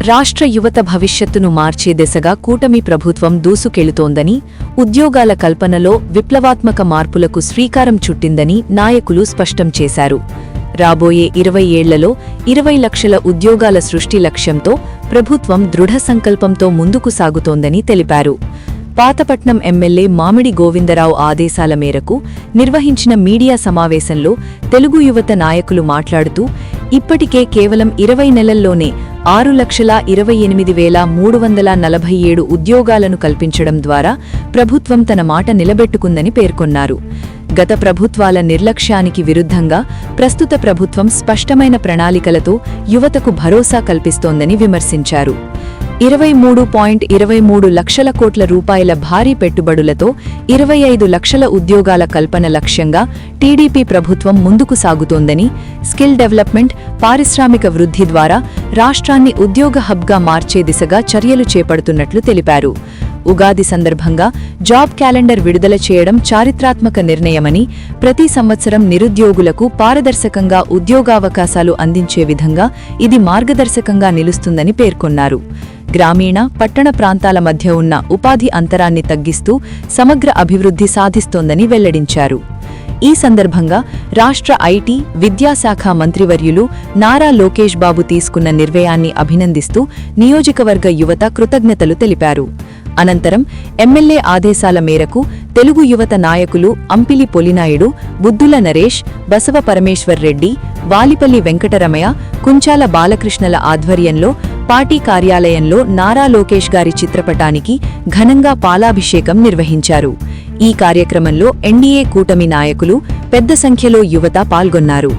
రాష్ట్ర యువత భవిష్యత్తును మార్చే దిశగా కూటమి ప్రభుత్వం దూసుకెళుతోందని, ఉద్యోగాల కల్పనలో విప్లవాత్మక మార్పులకు శ్రీకారం చుట్టిందని నాయకులు స్పష్టం చేశారు. రాబోయే 20 ఏళ్లలో 20 లక్షల ఉద్యోగాల సృష్టి లక్ష్యంతో ప్రభుత్వం దృఢ సంకల్పంతో ముందుకు సాగుతోందని తెలిపారు. పాతపట్నం ఎమ్మెల్యే మామిడి గోవిందరావు ఆదేశాల మేరకు నిర్వహించిన మీడియా సమావేశంలో తెలుగు యువత నాయకులు మాట్లాడుతూ, ఇప్పటికే కేవలం 20 నెలల్లోనే 6,28,347 ఉద్యోగాలను కల్పించడం ద్వారా ప్రభుత్వం తన మాట నిలబెట్టుకుందని పేర్కొన్నారు. గత ప్రభుత్వాల నిర్లక్ష్యానికి విరుద్ధంగా ప్రస్తుత ప్రభుత్వం స్పష్టమైన ప్రణాళికలతో యువతకు భరోసా కల్పిస్తోందని విమర్శించారు. 23.23 లక్షల కోట్ల రూపాయల భారీ పెట్టుబడులతో 25 లక్షల ఉద్యోగాల కల్పన లక్ష్యంగా టీడీపీ ప్రభుత్వం ముందుకు సాగుతోందని, స్కిల్ డెవలప్మెంట్, పారిశ్రామిక వృద్ధి ద్వారా రాష్ట్రాన్ని ఉద్యోగ హబ్గా మార్చే దిశగా చర్యలు చేపడుతున్నట్లు తెలిపారు. ఉగాది సందర్భంగా జాబ్ క్యాలెండర్ విడుదల చేయడం చారిత్రాత్మక నిర్ణయమని, ప్రతి సంవత్సరం నిరుద్యోగులకు పారదర్శకంగా ఉద్యోగావకాశాలు అందించే విధంగా ఇది మార్గదర్శకంగా నిలుస్తుందని పేర్కొన్నారు. గ్రామీణ, పట్టణ ప్రాంతాల మధ్య ఉన్న ఉపాధి అంతరాన్ని తగ్గిస్తూ సమగ్ర అభివృద్ధి సాధిస్తోందని వెల్లడించారు. ఈ సందర్భంగా రాష్ట్ర ఐటీ, విద్యాశాఖ మంత్రివర్యులు నారా లోకేష్ బాబు తీసుకున్న నిర్ణయాన్ని అభినందిస్తూ నియోజకవర్గ యువత కృతజ్ఞతలు తెలిపారు. అనంతరం ఎమ్మెల్యే ఆదేశాల మేరకు తెలుగు యువత నాయకులు అంపిలి పొలినాయుడు, బుద్దుల నరేష్, బసవ పరమేశ్వర్ రెడ్డి, వాలిపల్లి వెంకటరమయ్య, కుంచాల బాలకృష్ణల ఆధ్వర్యంలో పార్టీ కార్యాలయంలో నారా లోకేష్ గారి చిత్రపటానికి ఘనంగా పాలాభిషేకం నిర్వహించారు. ఈ కార్యక్రమంలో ఎన్డీఏ కూటమి నాయకులు, పెద్ద సంఖ్యలో యువత పాల్గొన్నారు.